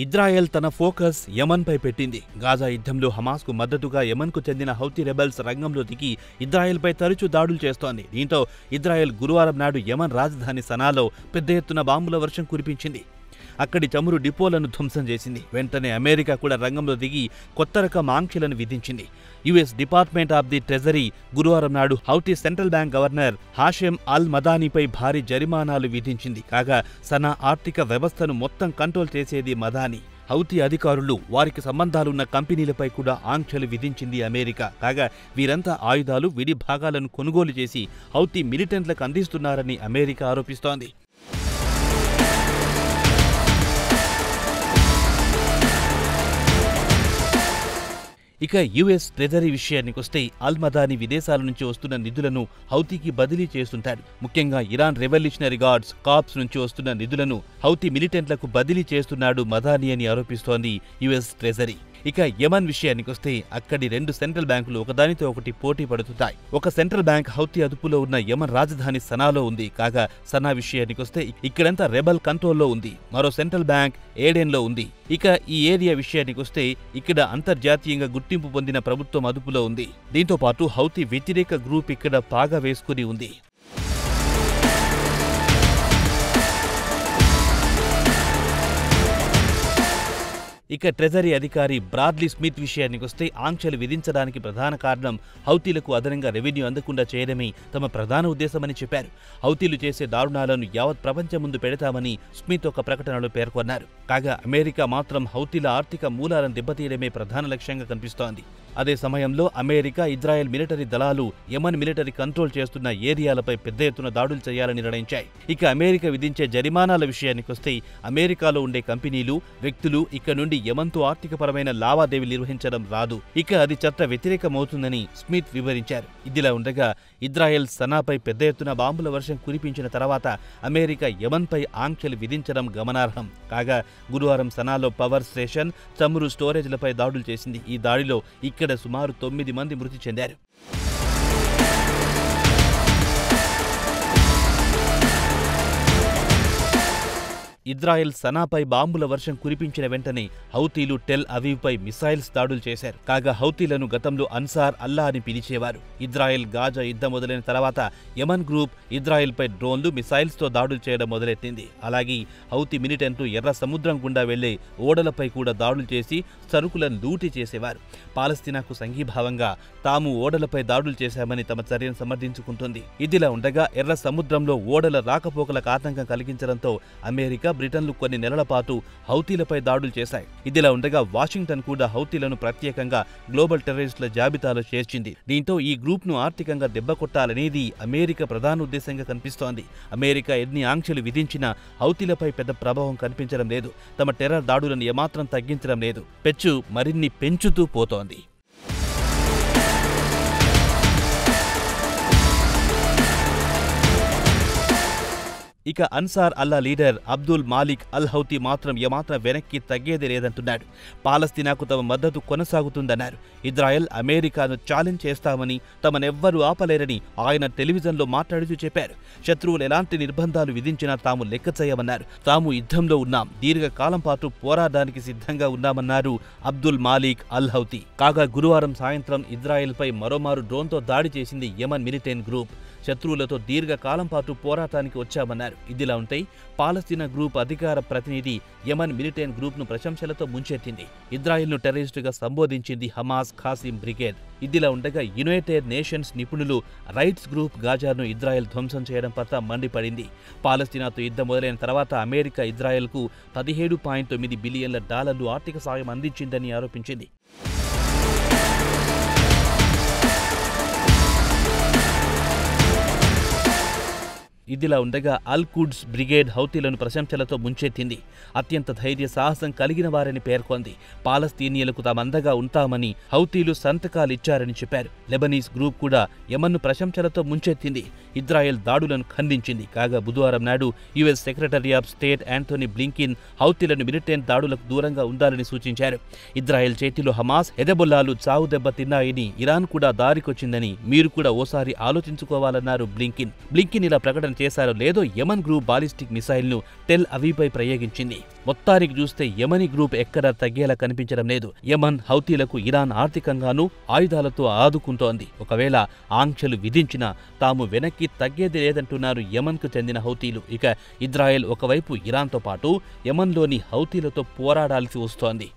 Israel తన focus యమన్పై పెట్టింది. Gaza యుద్ధంలో హమాస్కు మద్దతుగా యమన్కు చెందిన హౌతీ రెబెల్స్ రంగంలో దిగి ఇజ్రాయెల్పై తరచూ దాడులు చేస్తోంది. దీంతో ఇజ్రాయెల్ గురువారం నాడు యమన్ రాజధాని సనాలో పెద్ద ఎత్తున బాంబుల వర్షం కురిపించింది. అక్కడి చమురు డిపోలను ధ్వంసం చేసింది. వెంటనే అమెరికా కూడా రంగంలో దిగి కొత్త రకం ఆంక్షలను విధించింది. US department of the treasury గురువారం నాడు హౌతీ సెంట్రల్ బ్యాంక్ గవర్నర్ హాషెం అల్ మదానీపై భారీ జరిమానాలు విధించింది. కాగా సనా ఆర్థిక వ్యవస్థను మొత్తం కంట్రోల్ చేసేది మదానీ. హౌతీ అధికారులు, వారికి సంబంధాలున్న కంపెనీలపై కూడా ఆంక్షలు విధించింది అమెరికా. కాగా వీరంతా ఆయుధాలు, విడి భాగాలను కొనుగోలు చేసి హౌతీ మిలిటెంట్లకు అందిస్తున్నారని అమెరికా ఆరోపిస్తోంది. ఇక యుఎస్ ట్రెజరీ విషయానికొస్తే అల్ మదానీ విదేశాల నుంచి వస్తున్న నిధులను హౌతీకి బదిలీ చేస్తుంటాడు. ముఖ్యంగా ఇరాన్ రెవల్యూషనరీ గార్డ్స్ కార్ప్స్ నుంచి వస్తున్న నిధులను హౌతీ మిలిటెంట్లకు బదిలీ చేస్తున్నాడు మదానీ అని ఆరోపిస్తోంది యుఎస్ ట్రెజరీ. ఇక యమన్ విషయానికొస్తే అక్కడి 2 సెంట్రల్ బ్యాంకులు ఒకదానితో ఒకటి పోటీ పడుతుంటాయి. ఒక సెంట్రల్ బ్యాంక్ హౌతీ అదుపులో ఉన్న యమన్ రాజధాని సనాలో ఉంది. కాగా సనా విషయానికొస్తే ఇక్కడంతా రెబల్ కంట్రోల్లో ఉంది. మరో సెంట్రల్ బ్యాంక్ ఏడెన్లో ఉంది. ఇక ఈ ఏరియా విషయానికొస్తే ఇక్కడ అంతర్జాతీయంగా గుర్తింపు పొందిన ప్రభుత్వం అదుపులో ఉంది. దీంతో పాటు హౌతీ వ్యతిరేక గ్రూప్ ఇక్కడ పాగా వేసుకుని ఉంది. ఇక ట్రెజరీ అధికారి బ్రాడ్లీ స్మిత్ విషయానికొస్తే ఆంక్షలు విధించడానికి ప్రధాన కారణం హౌతీలకు అదనంగా రెవెన్యూ అందకుండా చేయడమే తమ ప్రధాన ఉద్దేశమని చెప్పారు. హౌతీలు చేసే దారుణాలను యావత్ ప్రపంచం ముందు పెడతామని స్మిత్ ఒక ప్రకటనలో పేర్కొన్నారు. కాగా అమెరికా మాత్రం హౌతీల ఆర్థిక మూలాలను దెబ్బతీయడమే ప్రధాన లక్ష్యంగా కనిపిస్తోంది. అదే సమయంలో అమెరికా, ఇజ్రాయెల్ మిలిటరీ దళాలు యమన్ మిలిటరీ కంట్రోల్ చేస్తున్న ఏరియాలపై పెద్ద ఎత్తున దాడులు చేయాలని నిర్ణయించాయి. ఇక అమెరికా విధించే జరిమానాల విషయానికొస్తే అమెరికాలో ఉండే కంపెనీలు, వ్యక్తులు ఇక్కడ నుండి యమన్తో ఆర్థికపరమైన లావాదేవీలు నిర్వహించడం రాదు. ఇక అది చట్ట వ్యతిరేకమవుతుందని స్మిత్ వివరించారు. ఇదిలా ఉండగా ఇజ్రాయెల్ సనాపై పెద్ద ఎత్తున బాంబుల వర్షం కురిపించిన తర్వాత అమెరికా యమన్పై ఆంక్షలు విధించడం గమనార్హం. కాగా గురువారం సనాలో పవర్ స్టేషన్, చమురు స్టోరేజ్లపై దాడులు చేసింది. ఈ దాడిలో ఇక్కడ సుమారు 9 మంది మృతి చెందారు. ఇజ్రాయెల్ సనాపై బాంబుల వర్షం కురిపించిన వెంటనే హౌతీలు టెల్ అవీవ్పై మిసైల్స్ దాడులు చేశారు. కాగా హౌతీలను గతంలో అన్సార్ అల్లా అని పిలిచేవారు. ఇజ్రాయెల్ గాజా యుద్ధం మొదలైన తర్వాత యమన్ గ్రూప్ ఇజ్రాయెల్పై డ్రోన్లు, మిసైల్స్తో దాడులు చేయడం మొదలెట్టింది. అలాగే హౌతీ మిలిటెంట్లు ఎర్ర సముద్రం గుండా వెళ్లే ఓడలపై కూడా దాడులు చేసి సరుకులను లూటీ చేసేవారు. పాలస్తీనాకు సంఘీభావంగా తాము ఓడలపై దాడులు చేశామని తమ చర్యను సమర్థించుకుంటుంది. ఇదిలా ఉండగా ఎర్ర సముద్రంలో ఓడల రాకపోకలకు ఆటంకం కలిగించడంతో అమెరికా, బ్రిటన్లు కొన్ని నెలల పాటు హౌతీలపై దాడులు చేశాయి. ఇదిలా ఉండగా వాషింగ్టన్ కూడా హౌతీలను ప్రత్యేకంగా గ్లోబల్ టెర్రరిస్టుల జాబితాలో చేర్చింది. దీంతో ఈ గ్రూప్ను ఆర్థికంగా దెబ్బకొట్టాలనేది అమెరికా ప్రధాన ఉద్దేశంగా కనిపిస్తోంది. అమెరికా ఎన్ని ఆంక్షలు విధించినా హౌతీలపై పెద్ద ప్రభావం కనిపించడం లేదు. తమ టెర్రర్ దాడులను ఏమాత్రం తగ్గించడం లేదు. పెచ్చు మరిన్ని పెంచుతూ పోతోంది. ఇక అన్సార్ అల్లా లీడర్ అబ్దుల్ మాలిక్ అల్ హౌతీ మాత్రం ఏమాత్రం వెనక్కి తగ్గేది లేదంటున్నాడు. పాలస్తీనాకు తమ మద్దతు కొనసాగుతుందన్నారు. ఇజ్రాయెల్, అమెరికాను ఛాలెంజ్ చేస్తామని, తమనెవ్వరూ ఆపలేరని ఆయన టెలివిజన్లో మాట్లాడుతూ చెప్పారు. శత్రువులు ఎలాంటి నిర్బంధాలు విధించినా తాము లెక్క చేయమన్నారు. తాము యుద్ధంలో ఉన్నాం, దీర్ఘకాలం పాటు పోరాడడానికి సిద్ధంగా ఉన్నామన్నారు అబ్దుల్ మాలిక్ అల్ హౌతీ. కాగా గురువారం సాయంత్రం ఇజ్రాయెల్పై మరోమారు డ్రోన్తో దాడి చేసింది యమన్ మిలిటెంట్ గ్రూప్. శత్రువులతో దీర్ఘకాలం పాటు పోరాటానికి వచ్చామన్నారు. ఇదిలా ఉంటాయి, పాలస్తీనా గ్రూప్ అధికార ప్రతినిధి యమన్ మిలిటెంట్ గ్రూప్ను ప్రశంసలతో ముంచెత్తింది. ఇజ్రాయెల్ను టెర్రరిస్టుగా సంబోధించింది హమాస్ ఖాసిం బ్రిగేడ్. ఇదిలా ఉండగా యునైటెడ్ నేషన్స్ నిపుణులు రైట్స్ గ్రూప్ గాజాను ఇజ్రాయెల్ ధ్వంసం చేయడం పట్ల మండిపడింది. పాలస్తీనాతో యుద్ధం మొదలైన తర్వాత అమెరికా ఇజ్రాయెల్కు $17.9 బిలియన్ల ఆర్థిక సాయం అందించిందని ఆరోపించింది. ఇదిలా ఉండగా అల్ కుడ్స్ బ్రిగేడ్ హౌతీలను ప్రశంసలతో ముంచెత్తింది. అత్యంత ధైర్య సాహసం కలిగిన వారని పేర్కొంది. పాలస్తీనియలకు తామందగా ఉంటామని హౌతీలు సంతకాలిచ్చారని చెప్పారు. లెబనీస్ గ్రూప్ కూడా యమన్ను ప్రశంసలతో ముంచెత్తింది. ఇజ్రాయెల్ దాడులను ఖండించింది. కాగా బుధవారం నాడు US secretary of state Antony Blinken హౌతీలను మిలిటెంట్ దాడులకు దూరంగా ఉండాలని సూచించారు. ఇజ్రాయెల్ చేతిలో హమాస్, హెజబొల్లాలు చావు దెబ్బ తిన్నాయని, ఇరాన్ కూడా దారికొచ్చిందని మీరు కూడా ఓసారి ఆలోచించుకోవాలన్నారు బ్లింకిన్. ఇలా ప్రకటన చేశారో లేదో యమన్ గ్రూప్ బాలిస్టిక్ మిసైల్ను టెల్ అవీవ్పై ప్రయోగించింది. మొత్తానికి చూస్తే యమనీ గ్రూప్ ఎక్కడా తగ్గేలా కనిపించడం లేదు. యమన్ హౌతీలకు ఇరాన్ ఆర్థికంగానూ ఆయుధాలతో ఆదుకుంటోంది. ఒకవేళ ఆంక్షలు విధించినా తాము వెనక్కి తగ్గేది లేదంటున్నారు యమన్కు చెందిన హౌతీలు. ఇక ఇజ్రాయెల్ ఒకవైపు ఇరాన్తో పాటు యమన్లోని హౌతీలతో పోరాడాల్సి వస్తోంది.